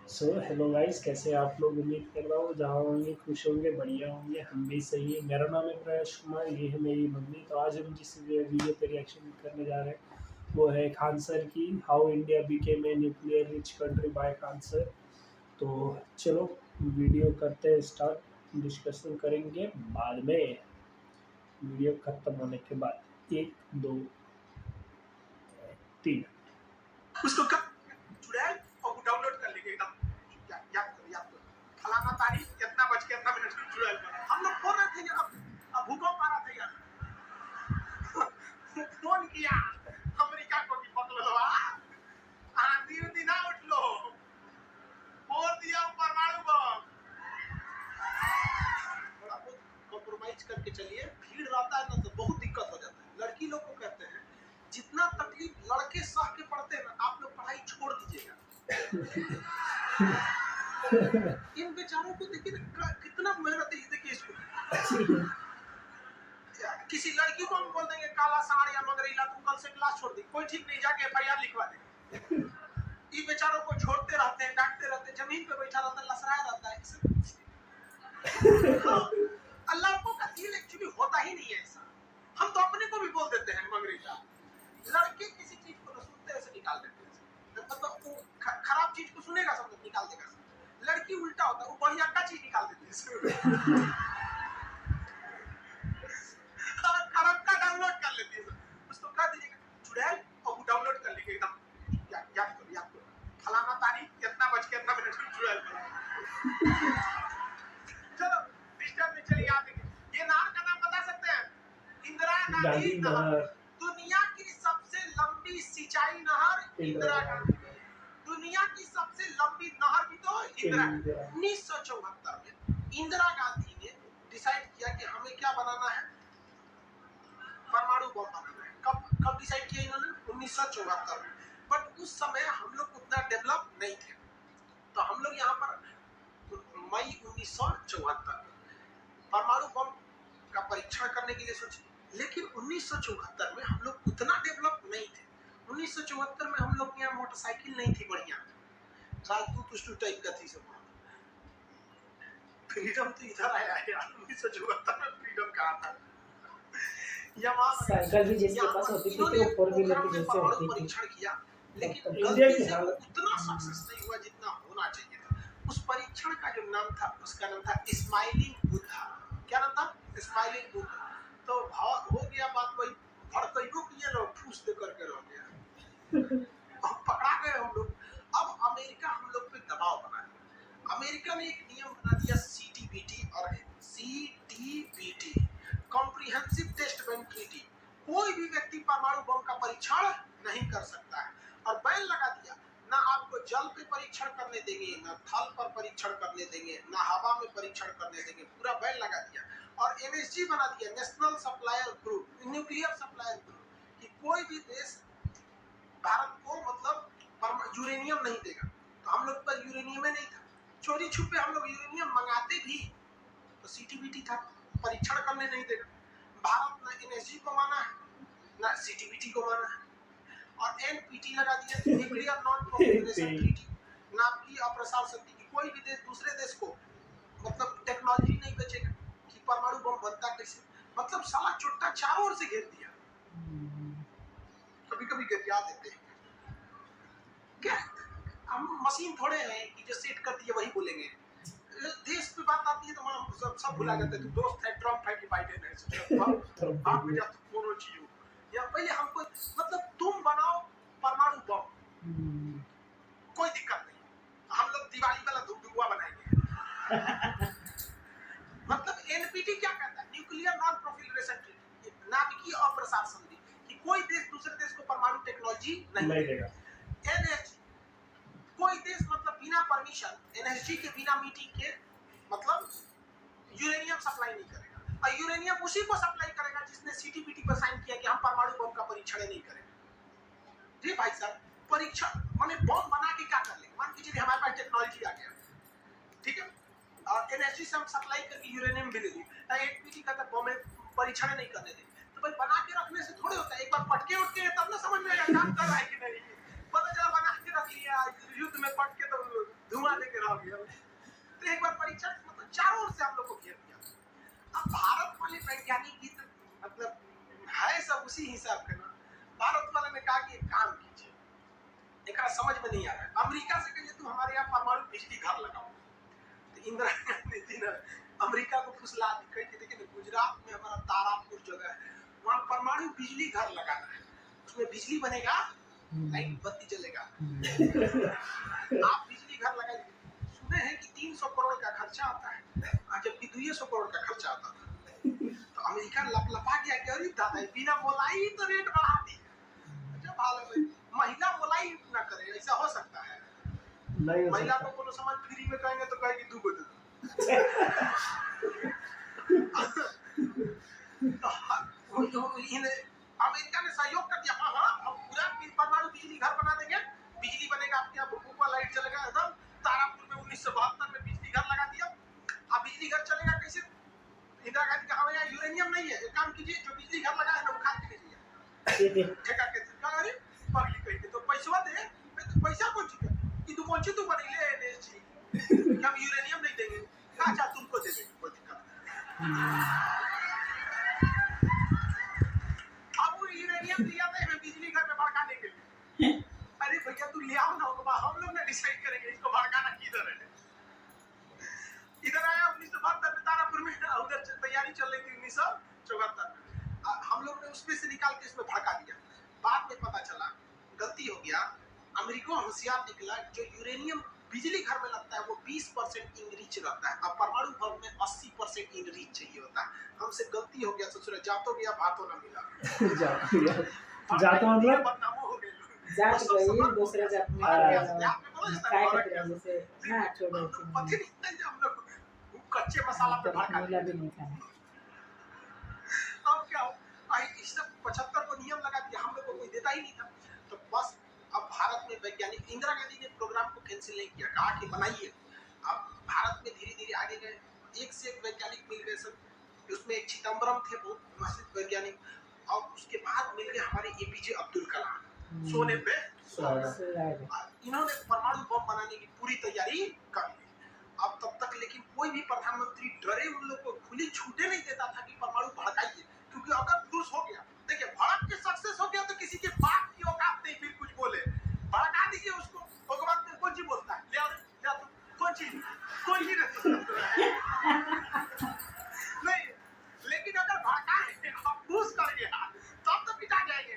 So hello guys, कैसे हैं आप लोग। उम्मीद कर रहा हूँ जहाँ होंगे खुश होंगे, बढ़िया होंगे। हम भी सही है। मेरा नाम है प्रयास कुमार, ये है मेरी मम्मी। तो आज हम जिस वीडियो पे रिएक्शन करने जा रहे हैं वो है खान सर की how India became a nuclear rich country bye Khan sir. तो चलो वीडियो करते हैं स्टार्ट। डिस्कशन करेंगे बाद में, वीडियो खत्म होने के बाद। 1 2 3 उसको कब चुड़ैल और वो डाउनलोड कर लेंगे एकदम याद करो फलाना तारीख इतना बज के इतना मिनट में चुड़ैल बना। हम लोग बोल रहे थे अब भूकंप आ रहा था यार। फोन किया अमेरिका को कि पकड़ लो आंधी उधी ना उठ लो, बोल दिया परमाणु बम। थोड़ा बहुत कॉम्प्रोमाइज करके चलिए, भीड़ रहता है ना तो बहुत दिक्कत हो जाता है। लड़की लोग को कहते हैं जितना तकलीफ लड़के सह के पढ़ते हैं ना, आप लोग पढ़ाई छोड़ दीजिएगा। इन बेचारों को देखिए कितना मेहनत है। देखिए इसको किसी लड़की को हम बोल देंगे काला साड़ या मगरैला, तुम कल से क्लास छोड़ दी, कोई ठीक नहीं, जाके एफआईआर लिखवा दे। इन बेचारों को छोड़ते रहते हैं, डांटते रहते हैं, जमीन पे बैठा रहता है, लसराया रहता है। अल्लाह को का दिल एक्चुअली होता ही नहीं है ऐसा। हम तो अपने को भी बोल देते हैं मगरैला। लड़के किसी चीज को तो सुनते हैं से निकाल देते हैं, मतलब वो खराब चीज को सुनेगा सब निकाल देगा। लड़की उल्टा होता है, वो बढ़िया का चीज निकाल देती है, खराब का डाउनलोड कर लेती है। उसको कह दीजिएगा चुड़ैल और वो डाउनलोड कर लेंगे एकदम याद करो फलाना तारीख इतना बज के इतना मिनट में चुड़ैल बना। चलो डिस्टर्ब नहीं, चलिए याद है। ये नहर का नाम बता सकते हैं? इंदिरा गांधी नहर। दुनिया की सबसे लंबी सिंचाई नहर इंदिरा गांधी। दुनिया की सबसे लंबी नहर भी तो इंदिरा। 1974 में इंदिरा गांधी ने डिसाइड किया कि हमें क्या बनाना है, परमाणु बम बनाना है। कब डिसाइड किया इन्होंने? 1974 में। बट उस समय हम लोग उतना डेवलप नहीं थे, तो हम लोग यहाँ पर मई 1974 परमाणु बम का परीक्षण करने के लिए सोचे। लेकिन 1974 में हम लोग उतना डेवलप नहीं थे। 1974 में हम लोग यहाँ मोटरसाइकिल नहीं थी बढ़िया, राजदूत उस टाइप का थी सब। फ्रीडम तो इधर आया है यार, 1974 में फ्रीडम कहाँ था। साइकिल भी जिसके पास होती थी वो फोर व्हीलर की जैसे होती थी। परीक्षण किया लेकिन इंडिया की हालत उतना सक्सेस नहीं हुआ जितना होना चाहिए था। उस परीक्षण का जो नाम था उसका नाम था स्माइलिंग बुद्धा। क्या नाम था? स्माइलिंग बुद्धा। तो हो गया बात वही, भड़कइबो किए लोग ठूस दे करके रह गया। अब पकड़ा गए हम लोग। अब अमेरिका हम लोग पे दबाव बना दिया। अमेरिका ने एक नियम बना दिया सीटीबीटी, और CTBT comprehensive test ban treaty. कोई भी व्यक्ति परमाणु बम का परीक्षण नहीं कर सकता है, और बैन लगा दिया। ना आपको जल पे परीक्षण करने देंगे, ना थल पर परीक्षण करने देंगे, ना हवा में परीक्षण करने देंगे, पूरा बैन लगा दिया। और एनएसजी बना दिया, national supplier group, nuclear supplier group, कि कोई भी देश भारत को मतलब यूरेनियम नहीं देगा। तो हम लोग पर यूरेनियम नहीं था, चोरी छुपे हम लोग यूरेनियम मंगाते भी तो सीटीबीटी था, परीक्षण करने नहीं देगा। भारत ना एनएसजी को माना है ना सीटीबीटी को माना है, और एनपीटी लगा दिया, न्यूक्लियर नॉन प्रोलिफरेशन ट्रीटी। नाम की अप्रसार शक्ति की कोई भी देश दूसरे देश को मतलब टेक्नोलॉजी नहीं बेचेगा कि परमाणु बम बनता कैसे। मतलब साला चुट्टा चारों ओर से घेर दिया। कभी कभी गरिया देते हैं क्या, हम मशीन थोड़े हैं कि जो सेट कर दिए वही बोलेंगे। देश पे बात आती है तो हम सब भुला जाते हैं। तो दोस्त है, ट्रम्प है कि बाइडेन है, आप में जब कौन चीज हो, या पहले हमको मतलब तुम बनाओ परमाणु बम, कोई दिक्कत नहीं, हम लोग दिवाली वाला धुआ बनाएंगे। मतलब एनपीटी क्या कहता है? न्यूक्लियर नॉन प्रोलिफरेशन ट्रीटी, नाभिकीय अप्रसार संधि, कि कोई देश दूसरे देश को परमाणु टेक्नोलॉजी नहीं देगा। एनएच कोई देश मतलब बिना परमिशन, एनएसजी के बिना मीटिंग के मतलब यूरेनियम सप्लाई नहीं करेगा, और यूरेनियम उसी को सप्लाई करेगा जिसने सीटीबीटी पर साइन किया कि हम परमाणु बम का परीक्षण नहीं करेंगे। जी भाई साहब, परीक्षण माने बम बना के क्या कर लेंगे? मान लीजिए हमारे पास टेक्नोलॉजी आ गया, ठीक है, और एनएसजी से हम सप्लाई करके यूरेनियम भी ले ली, एनपीटी का बम में परीक्षण नहीं करने देंगे। तो भाई बना के रखने से थोड़े होता है, एक बार पटके उठके तब ना समझ में आएगा काम कर रहा है कि नहीं। पता चला बना के रख लिया, युद्ध में पट के तो धुआं गया। तो एक बार परीक्षा मतलब चारों ओर से हम लोग को घेर दिया। अब भारत वाले वैज्ञानिक भी तो मतलब है सब उसी हिसाब के ना। भारत वाले ने कहा कि एक काम कीजिए, एक समझ में नहीं आ रहा है, अमेरिका से कहिए तुम हमारे यहाँ परमाणु बिजली घर लगाओ। तो इंदिरा गांधी जी ने अमेरिका को फुसला दी, कही कि देखिए गुजरात में हमारा तारापुर जगह है, वहाँ परमाणु बिजली घर लगाना है, उसमें बिजली बनेगा, लाइट बत्ती जलेगा, आप बिजली घर लगाइए। सुने हैं कि 300 करोड़ का खर्चा आता है, जबकि 200 करोड़ का खर्चा आता था। तो अमेरिका लपलपा गया कि अरे दादा बिना मोलाई तो रेट बढ़ा दी। जब हाल है महिला मोलाई ना करे, ऐसा हो सकता है? महिला को कोनो सामान फ्री में कहेंगे तो कहेगी 2 को दे दो। अमेरिका ने सहयोग कर दिया, हाँ हाँ हम पूरा परमाणु बिजली घर बना देंगे, बिजली बनेगा, आपके यहाँ भूकंप लाइट चलेगा एकदम। तारापुर में 1972 में बिजली घर लगा दिया। अब बिजली घर चलेगा कैसे? इंदिरा गांधी कहा हमारे यहाँ यूरेनियम नहीं है, एक काम कीजिए जो बिजली घर लगा है ना उखाड़ के लीजिए, ठेका के अरे पगली कही तो पैसा दे, पैसा कौन चीज कि तू कौन चीज तू बनेले ने जी हम यूरेनियम नहीं देंगे, अच्छा तुमको दे देंगे, कोई दिक्कत अब वो यूरेनियम दिया था हमें बिजली घर में भड़काने के लिए। अरे भैया तू ले आओ ना, हम लोग ना डिसाइड करेंगे इसको भड़काना किधर है। इधर आया 1972 में तारापुर में, उधर तैयारी चल रही थी 1974 में, हम लोग ने उसमें से निकाल के इसमें भड़का दिया। बाद में पता चला गलती हो गया, अमेरिका होशियार निकला, जो यूरेनियम बिजली घर में लगता है वो 20% इनरिच रहता है, अब परमाणु बम में 80% इनरिच चाहिए होता है। हमसे गलती हो गया, ससुर जातो गया भातो ना मिला। जातो मतलब बदनामो हो गए, जात गई दूसरे जात में काय करते हैं जैसे ना छोड़ो पति नहीं हम लोग कच्चे मसाला पे भड़का मिला भी नहीं खाना। अब क्या हो भाई, इस सब 75 को नियम लगा दिया, हम लोग को कोई देता ही नहीं था। तो बस अब भारत में वैज्ञानिक, इंदिरा गांधी ने प्रोग्राम को कैंसिल नहीं किया, कहा कि बनाइए। अब भारत में धीरे धीरे आगे गए, एक से एक वैज्ञानिक मिल गए सब, उसमें एक चिदम्बरम थे बहुत मशहूर वैज्ञानिक, और उसके बाद मिल गए हमारे एपीजे अब्दुल कलाम, सोने पे इन्होंने परमाणु बम बनाने की पूरी तैयारी कर ली। अब तब तक लेकिन कोई भी प्रधानमंत्री डरे, उन लोग को खुली छूटे नहीं देता था कि परमाणु भड़काइए, क्योंकि अगर पुरुष हो गया, देखिए भड़क के सक्सेस हो गया तो किसी के बाप की औकात नहीं फिर कुछ बोले, भड़का दीजिए उसको, उसके बाद में कौन चीज बोलता है, ले आओ कौन चीज नहीं, लेकिन अगर भड़का पुश कर गया तब तो पिटा जाएंगे।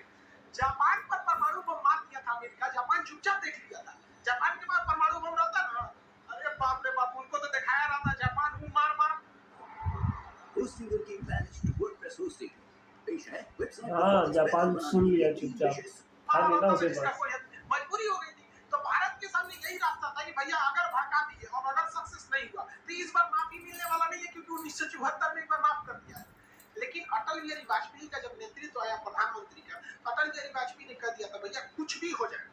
जापान पर परमाणु बम मार दिया था अमेरिका, जापान चुपचाप देख लिया था। जापान के पास परमाणु बम रहता ना, अरे बाप रे बाप, उनको तो दिखाया रहता जापान मार मार। जापान सुन लिया चुपचाप, मजबूरी हो गई थी। तो भारत के सामने यही रास्ता था कि भैया अगर भड़का दिए और अगर सक्सेस नहीं हुआ तो इस बार माफी मिलने वाला नहीं है, क्योंकि 1974 में एक बार माफ कर दिया है। लेकिन अटल बिहारी वाजपेयी का जब नेतृत्व आया प्रधानमंत्री का, अटल बिहारी वाजपेयी ने कह दिया था भैया कुछ भी हो जाए,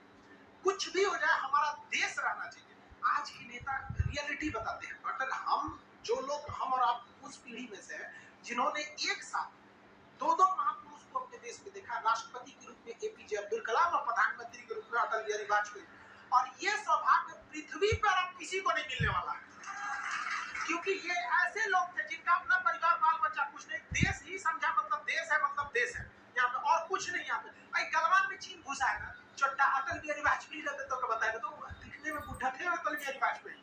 कुछ भी हो जाए, हमारा देश रहना चाहिए। आज के नेता रियलिटी बताते हैं। अटल, हम जो लोग, हम और आप उस पीढ़ी में से हैं जिन्होंने एक साथ दो महापुरुष को अपने देश में देखा, राष्ट्रपति के रूप में एपीजे अब्दुल कलाम और प्रधानमंत्री के रूप में अटल बिहारी वाजपेयी, और ये सौभाग्य पृथ्वी पर अब किसी को नहीं मिलने वाला है, क्योंकि ये ऐसे लोग थे जिनका अपना परिवार बाल बच्चा कुछ नहीं, देश ही समझा मतलब देश है, मतलब देश है यहाँ पे, और कुछ नहीं यहाँ पे। भाई गलवान में चीन घुसा है ना, छोटा अटल बिहारी वाजपेयी रहते तो बताएगा, तो दिखने में बुढ़ा थे अटल बिहारी वाजपेयी,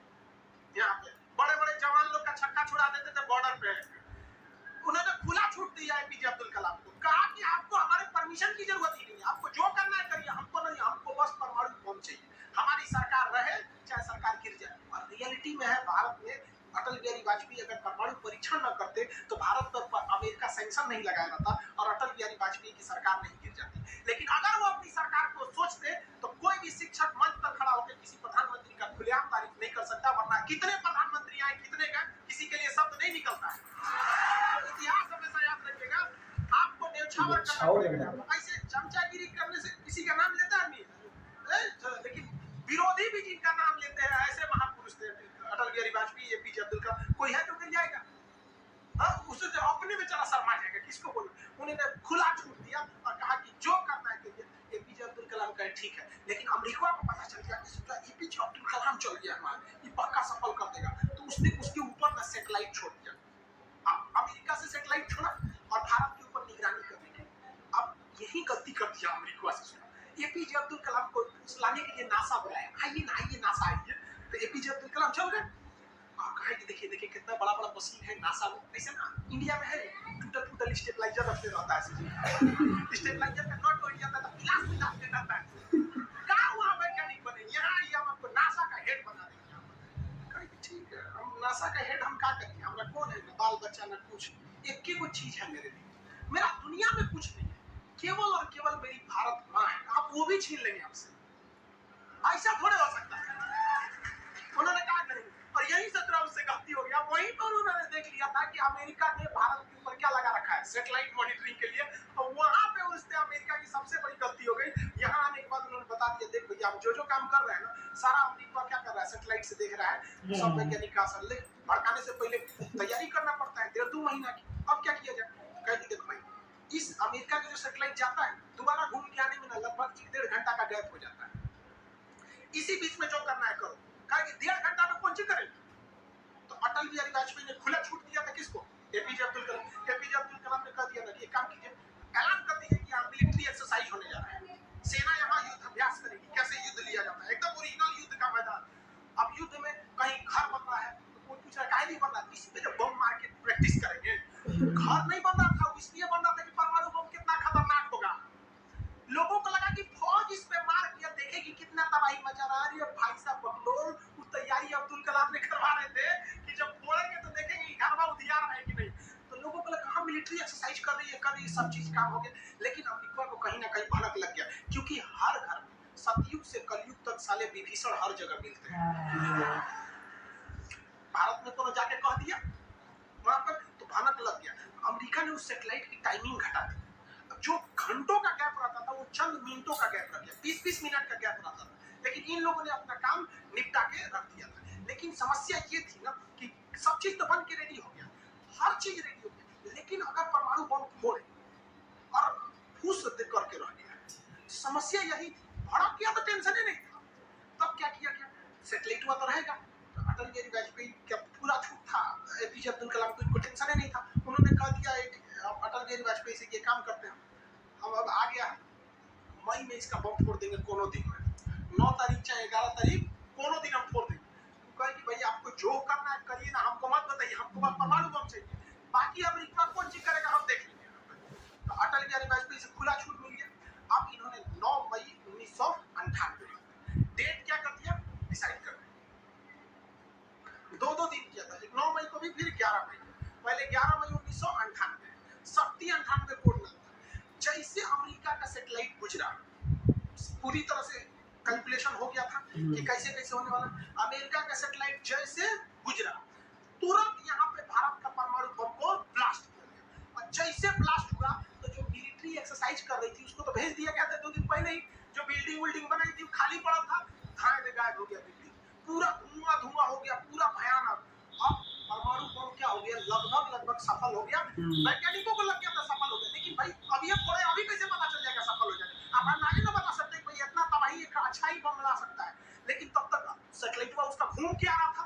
यहाँ पे बड़े बड़े जवान लोग का छक्का छुड़ा देते थे बॉर्डर पे, उन्होंने खुला छूट दिया एपीजे अब्दुल कलाम को, कहा कि आपको हमारे परमिशन की जरूरत ही नहीं है, आपको जो करना है करिए, हमको नहीं, हमको बस परमाणु बम चाहिए, हमारी सरकार रहे चाहे सरकार गिर जाए। और रियलिटी में है, भारत में अटल बिहारी वाजपेयी अगर परमाणु परीक्षण न करते तो भारत पर अमेरिका सैंक्शन नहीं लगाया जाता और अटल बिहारी वाजपेयी की सरकार नहीं गिर जाती। लेकिन अगर वो अपनी सरकार को सोचते तो कोई भी शिक्षक मंच पर खड़ा होकर किसी प्रधानमंत्री का खुलेआम तारीफ नहीं कर सकता, वरना कितने प्रधानमंत्री आए, कितने का किसी के लिए शब्द नहीं निकलता है। तो इतिहास हमेशा याद रखिएगा, आपको न्यौछावर करना पड़ेगा। ऐसे चमचागिरी करने से किसी का नाम लेता आदमी, लेकिन विरोधी भी जिनका नाम लेते हैं ऐसे महापुरुष थे, अटल बिहारी वाजपेयी, एपीजे अब्दुल कलाम, कोई है तो मिल जाएगा, उसे अपने बेचारा शर्मा जाएगा, किसको बोलूं। उन्होंने खुला छूट दिया और कहा कि जो करना है करिए। एपीजे अब्दुल कलाम कहे ठीक है, लेकिन अमेरिका को पता चल गया कि एपीजे अब्दुल कलाम चल गया हमारा, ये पक्का सफल कर देगा। तो उसने उसके ऊपर ना सैटेलाइट छोड़ दिया। अमेरिका से सैटेलाइट छोड़ा और भारत के ऊपर निगरानी करने के। अब यही गलती कर दिया अमेरिका से। एपीजे अब्दुल कलाम को लाने के लिए नासा बुलाया, आइए नासा आइए। तो एपीजे अब्दुल कलाम चल गए और कहा कि देखिए देखिए कितना बड़ा बड़ा मशीन है नासा में। ऐसे ना इंडिया में है टूटल फूटल स्टेबलाइजर रखते रहता है, स्टेबलाइजर का नॉट टूट जाता है तो क्लास में डाल देता है। कहाँ वहाँ वैज्ञानिक बने, यहाँ ये हम आपको नासा का हेड बना देंगे। कहा कि ठीक है, हम नासा का हेड हम क्या करेंगे, हमारा कौन है, ना बाल बच्चा ना कुछ। एक ही वो चीज है मेरे लिए, मेरा दुनिया में कुछ नहीं है, केवल और केवल मेरी भारत माँ है। आप वो भी छीन लेंगे हमसे, ऐसा थोड़े हो सकता है। उन्होंने कहा नहीं, और यही 17 से गलती हो गया। वहीं पर उन्होंने देख लिया था कि अमेरिका ने भारत के ऊपर क्या लगा रखा है, सैटेलाइट मॉनिटरिंग के लिए। और वहां पे उसने अमेरिका की सबसे बड़ी गलती हो गई। यहाँ आने के बाद उन्होंने बता दिया, देख भैया हम जो काम कर रहे हैं ना, सारा अमेरिका क्या कर रहा है, सैटेलाइट से देख रहा है। सब वैज्ञानिक का असर ले भड़काने से पहले तैयारी करना पड़ता है 1.5-2 महीना की। अब क्या किया जाए, कह दी देखो भाई इस अमेरिका का जो सैटेलाइट जाता है दोबारा घूम के आने में ना लगभग 1-1.5 घंटा का गैप हो जाता है। इसी बीच में जो करना है करो। कहा कि 1.5 घंटा में कौन सी करेंगे। तो अटल बिहारी वाजपेयी ने खुला छूट दिया था किसको, एपीजे अब्दुल कलाम। एपीजे अब्दुल कलाम ने कह दिया ना कि काम कीजिए, ऐलान कर दीजिए कि यहाँ मिलिट्री एक्सरसाइज होने जा रहा है, सेना यहाँ युद्ध अभ्यास करेगी, कैसे युद्ध लिया जाता है, एकदम ओरिजिनल युद्ध का मैदान। अब युद्ध में कहीं घर बन रहा है तो कोई पूछ रहा है काहे नहीं बन रहा, इसी पे तो बम मार के प्रैक्टिस करेंगे। घर नहीं बन रहा था, इसलिए बन रहा था कि परमाणु बम कितना खतरनाक होगा। लोगों को लगा कि फौज इस पे मार किया देखेगी कितना तबाही मचा रहा है। भाई साहब बकलोल, उस तैयारी अब्दुल कलाम ने करवा रहे थे कि जब फोड़ेंगे तो देखेंगे कि घरवा उधियार है कि नहीं। तो लोगों को लगा हाँ मिलिट्री एक्सरसाइज कर रही है, सब चीज काम हो गया। लेकिन अमेरिका को कहीं ना कहीं भनक लग गया, क्योंकि हर घर में सतयुग से कलयुग तक साले विभीषण हर जगह मिलते हैं। भारत में तो जाके कह दिया वहां पर, तो भनक लग गया। अमेरिका ने उस सैटेलाइट की टाइमिंग घटा दी। जो घंटों का गैप रहता था वो चंद मिनटों का गैप रख दिया, 20-20 मिनट का गैप रहता था। लेकिन इन लोगों ने अपना काम निपटा के रख दिया था। लेकिन समस्या ये थी ना कि सब चीज तो बन के रेडी हो गया, हर चीज रेडी हो गया, लेकिन अगर परमाणु बम फोड़े और फूस करके रह गया, समस्या यही थी। भड़क गया तो टेंशन ही नहीं था। तब क्या किया गया, सैटेलाइट हुआ तो रहेगा। तो अटल बिहारी वाजपेयी का पूरा छूट था, एपीजे अब्दुल कलाम को इनको टेंशन ही नहीं था। उन्होंने कह दिया अटल बिहारी वाजपेयी से ये काम करते हैं, हम अब आ गया है मई में इसका बम फोड़ देंगे कोनो दिन में, 9 तारीख चाहे 11 तारीख कोनो दिन हम फोड़ देंगे। कहे कि भाई आपको जो करना है करिए ना, हमको मत बताइए, हमको बस परमाणु बम चाहिए, बाकी अमेरिका कौन चीज करेगा हम देख लेंगे। तो अटल बिहारी वाजपेयी से खुला छूट मिल गया। अब इन्होंने 9 मई 1998 डेट क्या कर दिया, डिसाइड कर दिया। 2-2 दिन किया था, 9 मई को भी, फिर 11 मई। पहले 11 मई 1998 शक्ति 98 कोड मिला। जैसे अमेरिका का सैटेलाइट गुजरा, पूरी तरह से कैलकुलेशन हो गया था कि कैसे कैसे होने वाला। अमेरिका का सैटेलाइट जैसे गुजरा तुरंत यहाँ पे भारत का परमाणु बम को ब्लास्ट किया गया। और जैसे ब्लास्ट हुआ तो जो मिलिट्री एक्सरसाइज कर रही थी उसको तो भेज दिया गया था 2 दिन पहले ही। जो बिल्डिंग बनाई थी खाली पड़ा था, धाए गायब हो गया बिल्डिंग, पूरा धुआं हो गया, पूरा भयानक। अब परमाणु बम क्या हो गया, लगभग सफल हो गया। वैज्ञानिकों को लग गया था सफल हो गया, लेकिन भाई अभी ये फोड़े, अभी कैसे पता चल जाएगा सफल हो जाएगा। आप अंदाजा ना बता सकते भाई इतना तबाही एक अच्छा ही बम ला सकता है। लेकिन तब तक सैटेलाइट उसका घूम के आ रहा था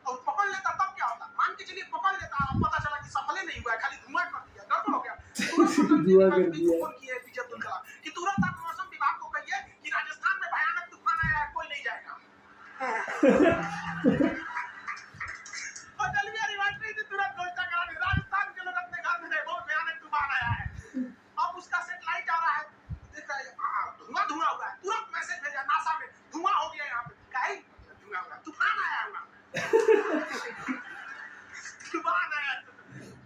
और पकड़ लेता तब क्या होता, मान के चलिए पकड़ लेता, अब पता चला कि सफल ही नहीं हुआ, खाली धुआं कर दिया, गड़बड़ हो गया। फोन किए एपीजे अब्दुल कलाम कि तुरंत आप मौसम विभाग को कहिए कि राजस्थान में भयानक तूफान आया है, कोई नहीं जाएगा। अटल बिहारी वाजपेयी ने तुरंत घोषणा करा दी, राजस्थान के लोग अपने घर में रहे, बहुत भयानक तूफान आया है। अब उसका सैटेलाइट आ रहा है, देख रहा है धुआं हुआ है, तुरंत मैसेज भेजा नासा में, धुआं हो गया यहाँ पे। काहे धुआं हुआ, तूफान आया है वहाँ तूफान आया।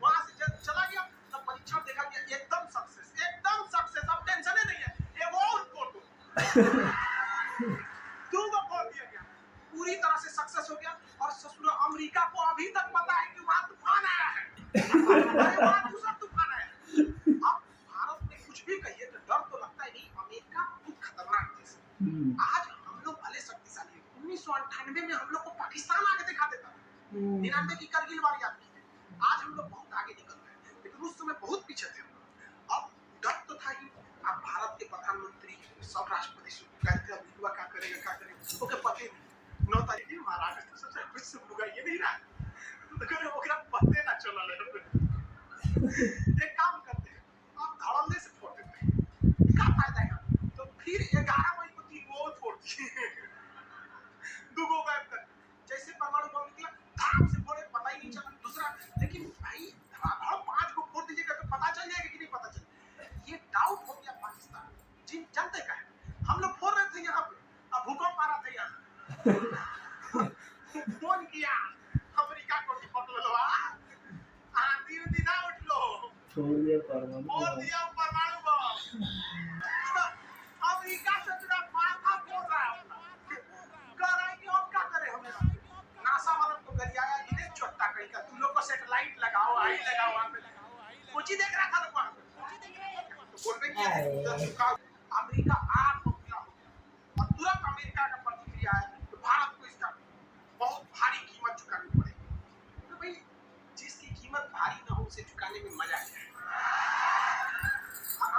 वहां से जब चला गया तब परीक्षण देखा गया, एकदम सक्सेस, अब टेंशन ही नहीं है। एक और फोटो 2 को फोड़ दिया गया, पूरी तरह से सक्सेस हो गया। और ससुरा अमेरिका को अभी तक पता है कि वहां तूफान आया है, वहां दूसरा तूफान आया है। अब भारत में कुछ भी कहिए तो डर तो लगता ही नहीं, अमेरिका बहुत खतरनाक देश है। आज हम लोग भले शक्तिशाली, 1998 में हम लोग को पाकिस्तान आगे दिखा देता, 99 की करगिल वार याद कीजिए। आज हम लोग बहुत आगे निकल रहे हैं, लेकिन उस समय बहुत पीछे थे। अब डर तो था ही। अब भारत के प्रधानमंत्री सब राष्ट्रपति कहते हैं अमेरिका क्या करेगा, ओके पते नहीं। 9 तारीख की महाराष्ट्र तो सबसे कुछ सुबह ये नहीं रहा तो करे ओकरा पत्ते ना चलल एक काम करते हैं आप धड़ल्ले से फोड़ देते हैं क्या फायदा है तो फिर 11 मई को 3 वो फोड़ दिए दुगो गायब कर जैसे परमाणु बम निकला धाम से फोड़े पता ही नहीं चला दूसरा लेकिन भाई धड़ाधड़ 5 को फोड़ दीजिएगा तो पता चल जाएगा कि नहीं पता चल ये डाउट हो गया पाकिस्तान जी जानते का है हम लोग फोड़ रहे थे यहाँ पे अब भूकंप आ रहा था यहाँ फोन किया अमेरिका को कि पकड़ लो आंधी उठी ना उठ लो छोड़ दिया परमाणु फोड़ बम। दिया परमाणु बम अमेरिका से तेरा माथा फोड़ रहा है अपना कह रहा है कि अब क्या करें हमें नासा वालों को गरियाया इन्हें छोटा कहीं का तुम लोग को सेटेलाइट लगाओ आई लगाओ वहां पे कुछ ही देख रहा था लोग वहां पे तो बोल रहे कि अमेरिका आग को गिरा हो गया और तुरंत अमेरिका का प्रतिक्रिया है तो भारत को इसका बहुत भारी कीमत चुकानी पड़ेगी तो भाई जिसकी कीमत भारी ना हो उसे चुकाने में मजा है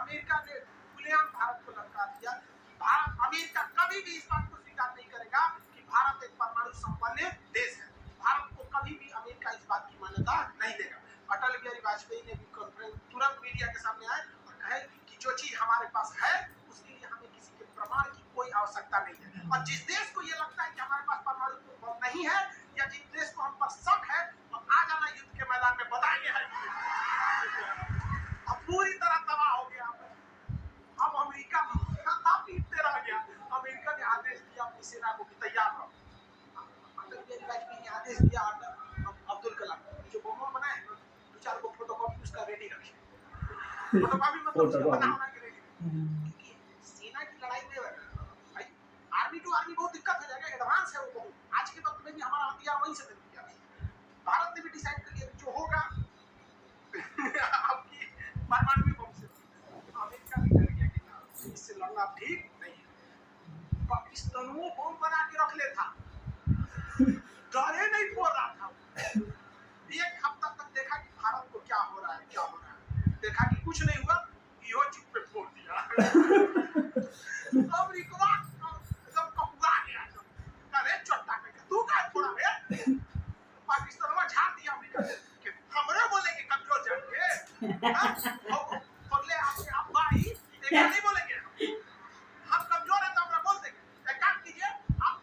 अमेरिका ने खुलेआम भारत को लटका दिया कि भारत अमेरिका कभी भी इस बात को स्वीकार नहीं करेगा कि भारत एक परमाणु संपन्न देश है भारत को कभी भी अमेरिका इस बात की मान्यता नहीं देगा अटल बिहारी वाजपेयी ने भी कॉन्फ्रेंस तुरंत मीडिया के सामने आए और कहे कि जो चीज हमारे पास है उसके लिए हमें किसी के प्रमाण की कोई आवश्यकता नहीं है और जिस देश को ये लगता है कि हमारे पास परमाणु बम नहीं है या जिस देश को हम पर शक है तो आ जाना युद्ध के मैदान में बताएंगे है अब पूरी तरह तबाह हो गया अब अमेरिका पीटते रह गया अमेरिका ने आदेश दिया अपनी सेना को कि तैयार रहो अटल बिहारी वाजपेयी ने आदेश दिया अब्दुल कलाम जो बम बनाए हैं 2-4 को फोटोकॉपी उसका रेडी रखिए फोटोकॉपी मतलब उसका बना होना के रेडी क्योंकि सेना की लड़ाई में भाई आर्मी टू आर्मी बहुत दिक्कत हो जाएगा एडवांस है वो बहुत आज के वक्त में भी हमारा हथियार वहीं से मिल गया भारत ने भी डिसाइड कर लिया जो होगा आपकी परमाणु बम से अमेरिका भी डर गया कि इससे लड़ना ठीक नहीं है पाकिस्तानों बम बना के रख ले था डरे नहीं फोड़ रहा था एक हफ्ता तक देखा कि भारत को क्या हो रहा है देखा कि कुछ नहीं हुआ यो चुप पे फोड़ दिया अमेरिका एकदम कपूरा गया अरे चट्टा पे तू क्या फोड़ा रे पाकिस्तान में झाड़ दिया अमेरिका कि हमरे बोलेंगे कमजोर जाएंगे पगले आपके आप भाई एक नहीं बोलेंगे हम कमजोर है तो हमरा बोल देंगे एक काम कीजिए आप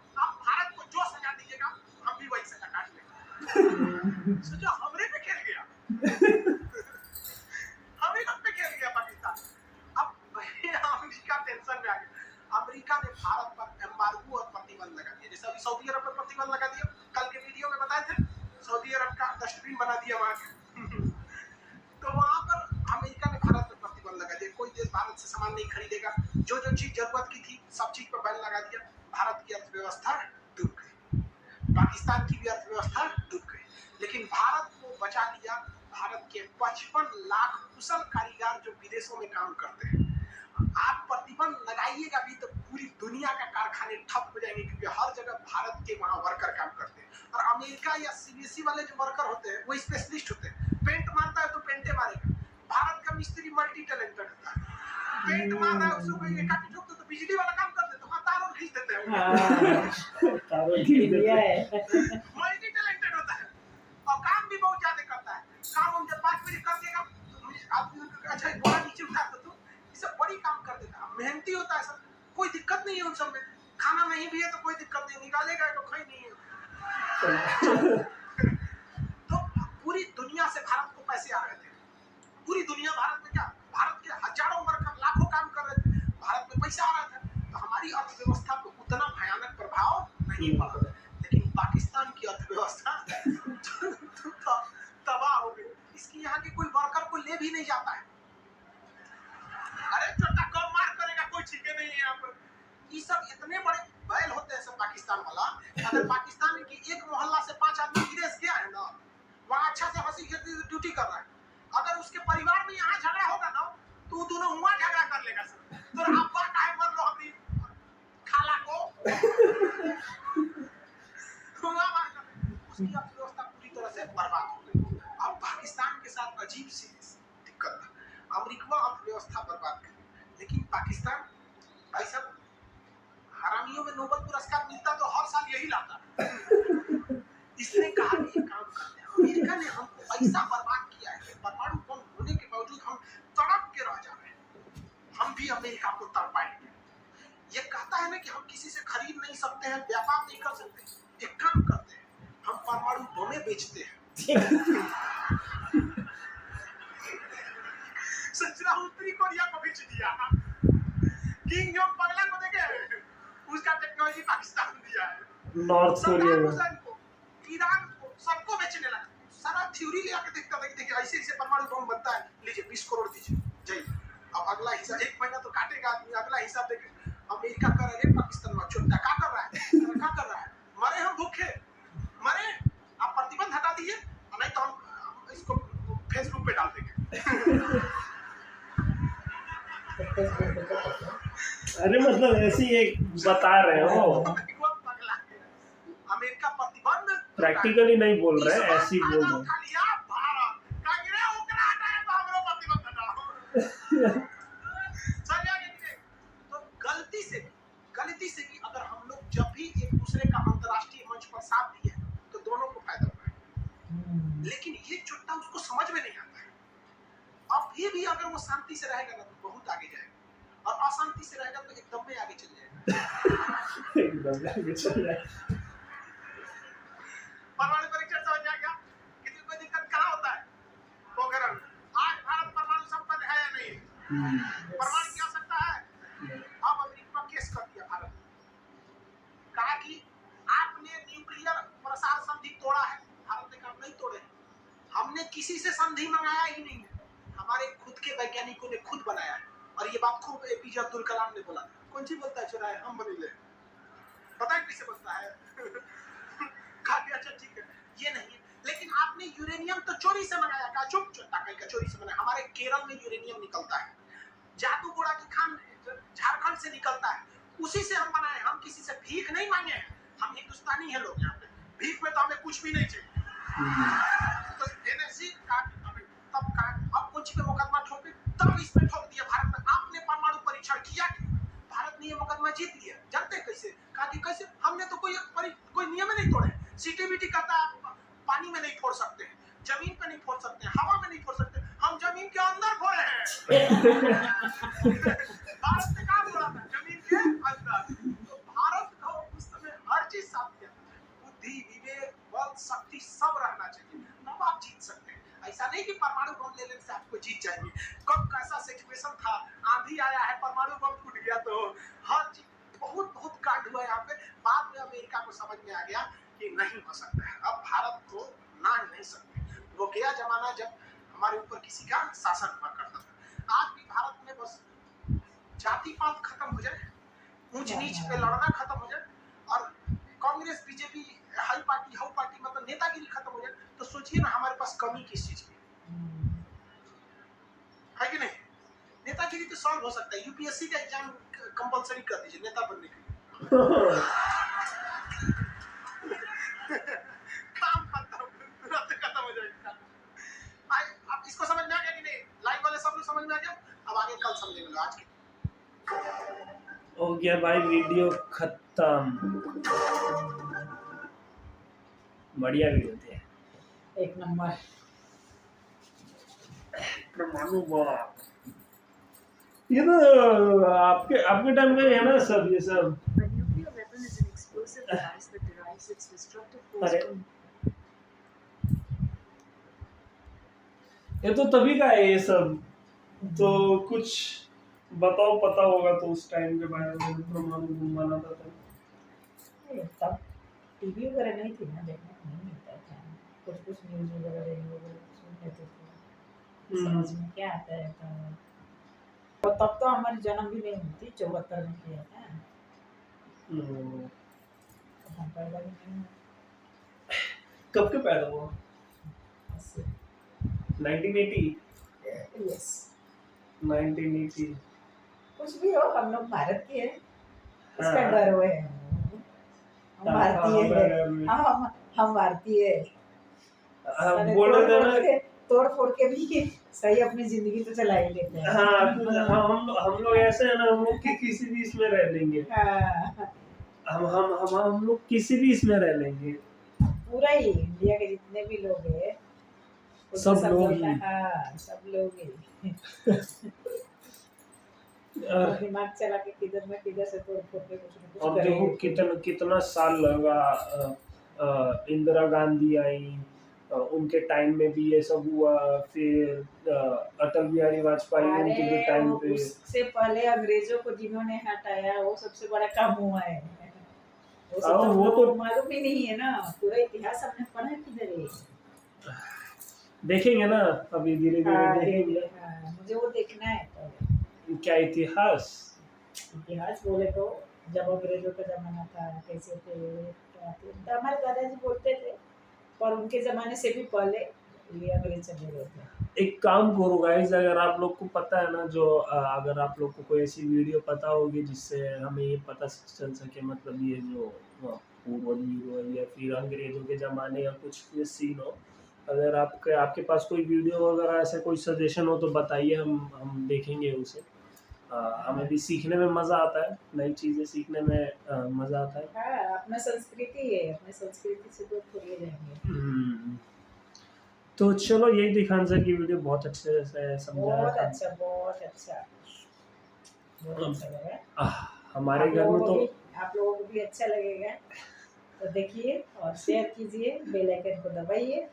भारत को जो सजा दीजिएगा हम भी वही सजा काट लेंगे सोचो हमरे पे खेल गया हम ही पे खेल गया पाकिस्तान अब अमेरिका टेंशन में आ गया अमेरिका ने भारत पर एम्बार्गो और प्रतिबंध लगा दिया जैसे अभी सऊदी अरब पर प्रतिबंध लगा दिया कल के वीडियो में बताए थे सऊदी अरब का डस्टबिन बना दिया वहां तो वहां पर अमेरिका ने भारत पर प्रतिबंध लगा दिया कोई देश भारत से सामान नहीं खरीदेगा जो चीज जरूरत की थी सब चीज पर बैन लगा दिया भारत की अर्थव्यवस्था डूब गई पाकिस्तान की भी अर्थव्यवस्था डूब गई लेकिन भारत को बचा लिया भारत के 55 लाख कुशल कारीगर जो विदेशों में काम करते हैं आप प्रतिबंध लगाइएगा भी तो पूरी दुनिया का कारखाने ठप हो जाएंगे क्योंकि हर जगह भारत के वहां वर्कर काम करते हैं और अमेरिका या सीबीएसई वाले जो वर्कर होते हैं वो स्पेशलिस्ट होते हैं पेंट मारता है तो पेंटे मारेगा भारत का मिस्त्री मल्टी टैलेंटेड होता है पेंट मार रहा है उसको कोई काटी ठोक तो बिजली वाला काम कर देते हैं तार और खींच देते हैं तारों की इंडिया है मल्टी टैलेंटेड होता है और काम भी बहुत ज्यादा करता है काम हम जब 5 मिनट कर देगा तो आप अच्छा बड़ा नीचे उठा दो तो ये सब बड़ी काम कर देता है मेहनती होता है सब कोई दिक्कत नहीं है उन सब में खाना नहीं भी है तो कोई दिक्कत नहीं निकालेगा तो कोई नहीं है तो पूरी दुनिया से भारत को पैसे आ रहे थे पूरी दुनिया भारत में क्या भारत के हजारों वर्कर लाखों काम कर रहे थे भारत में पैसा आ रहा था तो हमारी अर्थव्यवस्था को उतना भयानक प्रभाव नहीं पड़ा लेकिन पाकिस्तान की अर्थव्यवस्था तबाह हो गई इसकी यहाँ के कोई वर्कर को ले भी नहीं जाता है अरे छोटा कम मार करेगा कोई ठीक नहीं है यहाँ पर ये सब इतने बड़े बैल होते हैं सब पाकिस्तान वाला अगर पाकिस्तान की एक मोहल्ला से 5 आदमी विदेश गया है ना वहाँ अच्छा से हंसी खेलती ड्यूटी कर रहा है अगर उसके परिवार में यहाँ झगड़ा होगा ना तो दोनों वहाँ झगड़ा कर लेगा सर तो आप काहे मर लो अपनी खाला को उसकी अर्थव्यवस्था पूरी तरह से बर्बाद हो गई अब पाकिस्तान के साथ अजीब सी दिक्कत है अमेरिका अर्थव्यवस्था बर्बाद कर लेकिन पाकिस्तान भाई साहब हरामियों में नोबेल पुरस्कार मिलता तो हर साल यही लाता। इसने कहा कि एक काम करते हैं, अमेरिका ने हमको ऐसा बर्बाद किया है कि परमाणु बम होने के बावजूद हम तड़प के रह जा रहे हैं, हम भी अमेरिका को तड़पाएंगे। ये कहता है ना कि हम किसी से खरीद नहीं सकते हैं, व्यापार नहीं कर सकते। एक काम करते हैं, हम परमाणु बमें बेचते हैं। सचना उत्तरी कोरिया को बेच दिया, किंग जोंग पगला को देखे उसका टेक्नोलॉजी पाकिस्तान दिया है, नॉर्थ कोरिया सद्दाम में। हुसैन को, ईरान को, सबको बेचने लगा। सारा थ्योरी ले आके देखता था कि देखिए ऐसे ऐसे परमाणु बम बनता है, लीजिए 20 करोड़ दीजिए जाइए। अब अगला हिस्सा 1 महीना तो काटेगा आदमी, अगला हिसाब देखे अमेरिका कर रहा है, पाकिस्तान में छोटा क्या कर रहा है, मरे हम भूखे मरे, आप प्रतिबंध हटा दीजिए नहीं तो हम इसको फेसबुक पे डाल देंगे। अरे मतलब ऐसे ही एक बता रहे हो, अमेरिका प्रतिबंध प्रैक्टिकली नहीं बोल रहे, ऐसे ही बोल रहे हैं। तो गलती से भी अगर हम लोग जब भी एक दूसरे का अंतर्राष्ट्रीय मंच पर साथ दिए तो दोनों को फायदा हुआ है, लेकिन ये चुट्टा उसको समझ में नहीं आता है। अब भी अगर वो शांति से रहेगा ना तो बहुत आगे जाएगा, और अशांति से रहेगा तो एकदम में आगे चल जाएगा। एकदम आगे चल जाएगा। परमाणु परीक्षण समझ में आ गया? किसी कोई दिक्कत कहाँ होता है? पोखरण। आज भारत परमाणु संपन्न है या नहीं? परमाणु की आवश्यकता है? अब अमेरिका केस कर दिया भारत ने, कहा कि आपने न्यूक्लियर प्रसार संधि तोड़ा है। भारत ने कहा नहीं तोड़े, हमने किसी से संधि मंगाया ही नहीं है, हमारे खुद के वैज्ञानिकों ने खुद बनाया है। और ये बात खूब एपीजे अब्दुल कलाम ने बोला। कौन सी बोलता है चुरा है हम बनीले, पता है कैसे बोलता है? अच्छा ठीक है, ये नहीं है, लेकिन आपने यूरेनियम तो चोरी से मंगाया, का चुप का चोरी से मंगाया। हमारे केरल में यूरेनियम निकलता है, जादूगोड़ा की खान झारखंड से निकलता है, उसी से हम बनाए। हम किसी से भीख नहीं मांगे हैं, हम हिंदुस्तानी हैं लोग, यहाँ पे भीख में तो हमें कुछ भी नहीं चाहिए। तो एनएससी काट तब काट, अब कुछ पे मुकदमा ठोके, तब इस पे ठोक दिया भारत में। आपने परमाणु परीक्षण किया क्यों? भारत ने ये मुकदमा जीत लिया। जानते कैसे? कहा कि कैसे? हमने तो कोई नियम नहीं तोड़े। सीटीबीटी कहता है पानी में नहीं फोड़ सकते, जमीन पे नहीं फोड़ सकते, हवा में नहीं फोड़ सकते, हम जमीन के अंदर फोड़े हैं। भारत ने कहा फोड़ा था? जमीन के अंदर। तो भारत को उस समय हर चीज साथ दिया, बुद्धि, विवेक, बल, शक्ति सब रहना चाहिए, तब आप जीत सकते हैं। ऐसा नहीं कि परमाणु बम लेने से आपको जीत जाएंगे। कब कैसा सिचुएशन था, आंधी आया है, परमाणु बम फूट गया, तो हर चीज बहुत कांड हुआ यहाँ पे। बाद में अमेरिका को समझ में आ गया कि नहीं हो सकता है, अब भारत को ना नहीं सकते। वो गया जमाना जब हमारे ऊपर किसी का शासन हुआ करता था। आज भी भारत में बस जाति पात खत्म हो जाए, ऊंच नीच पे लड़ना खत्म हो जाए, और Congress BJP high party how party मतलब नेतागिरी खत्म हो जाए, तो सोचिए ना हमारे पास कमी किस चीज की है कि नहीं? नेतागिरी तो सॉल्व हो सकता है, यूपीएससी का एग्जाम कंपलसरी कर दीजिए नेता बनने के लिए। काम खत्म हो जाएगा। आप इसको समझ में आ गया कि नहीं? लाइव वाले सब लोग समझ में आ गया? अब आगे कल समझेंगे। आज हो गया भाई, वीडियो खत्म। बढ़िया वीडियो थे, एक नंबर। परमाणु बम ये तो आपके टाइम में है ना सब, ये सब। A nuclear weapon is an explosive device that derives its destructive force अरे from ये तो तभी का है ये सब, तो कुछ बताओ, पता होगा तो उस टाइम के बारे में, परमाणु बम बना था तब टीवी वगैरह नहीं थी ना, देखने को नहीं मिलता था, कुछ न्यूज़ वगैरह रेडियो वगैरह सुन लेते थे, समझ में क्या आता है। तो तब तो हमारी जन्म भी नहीं हुई थी, 74 में किया था, तो हम पैदा भी नहीं हुए। कब के पैदा हुआ? 1980? यस, 1980। कुछ भी हो, हम लोग भारत के हैं, इसका डर हुए हैं, हम भारतीय हैं, हम भारतीय हैं। बोल रहे थे ना तोड़ फोड़ के भी सही अपनी जिंदगी तो चला ही लेते हैं। हाँ हम लोग ऐसे है ना, हम लोग किसी भी इसमें रह लेंगे। हाँ, हम लोग किसी भी इसमें रह लेंगे। पूरा ही इंडिया के जितने भी लोग हैं उसमें सब लोग बोलता ही। है, हाँ सब लोग ही और और दिमाग चला के किधर न किधर से तोड़ फोड़ के कुछ न कुछ अब देखो करेंगे। कितना साल लगा। इंदिरा गांधी आई, उनके टाइम में भी ये सब हुआ। फिर अटल बिहारी वाजपेयी, उनके भी अरे टाइम वो पे। उससे पहले अंग्रेजों को जिन्होंने हटाया वो सबसे बड़ा काम हुआ है। वो सब तो हम वो लोगों तो को मालूम ही नहीं है ना, पूरा इतिहास हमने पढ़ा किधर है। देखेंगे ना, अभी धीरे धीरे हाँ धीरे देखेंगे। धीरे, हाँ मुझे वो देखना है पहले। क्या इतिहास? इतिहास बोले तो जब अंग्रेजों का जमाना था कैसे थे क्या थे, तो हमारे दादाजी बोलते थे, पर उनके जमाने से भी पहले ये अंग्रेज चले गए थे। एक काम करो गाइस, अगर आप लोग को पता है ना, जो अगर आप लोग को कोई ऐसी वीडियो पता होगी जिससे हमें ये पता चल सके, मतलब ये जो पूर्वज हो या फिर अंग्रेजों के ज़माने या कुछ भी सीन हो, अगर आपके पास कोई वीडियो वगैरह ऐसा कोई सजेशन हो तो बताइए, हम देखेंगे उसे। हमें भी सीखने में मज़ा आता है, नई चीज़ें सीखने में मज़ा आता है। हाँ अपना संस्कृति है, अपने संस्कृति से दूर थोड़ी जाएंगे। तो चलो, यही थी खान सर की वीडियो, बहुत अच्छे से समझाया बहुत था। अच्छा बहुत अच्छा, बहुत अच्छा लगा। हमारे घर में तो आप लोगों को भी अच्छा लगेगा तो देखिए और शेयर कीजिए, बेल आइकन को दबाइए।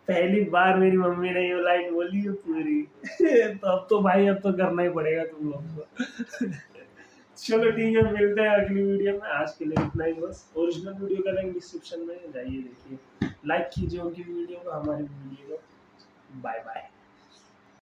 पहली बार मेरी मम्मी ने ये लाइन बोली है पूरी तो अब तो भाई, अब तो करना ही पड़ेगा तुम लोग को। चलो ठीक है, मिलते हैं अगली वीडियो में। आज के लिए इतना ही बस। ओरिजिनल वीडियो का लिंक डिस्क्रिप्शन में, जाइए देखिए, लाइक कीजिए उनकी वीडियो को, हमारी वीडियो को। Bye bye.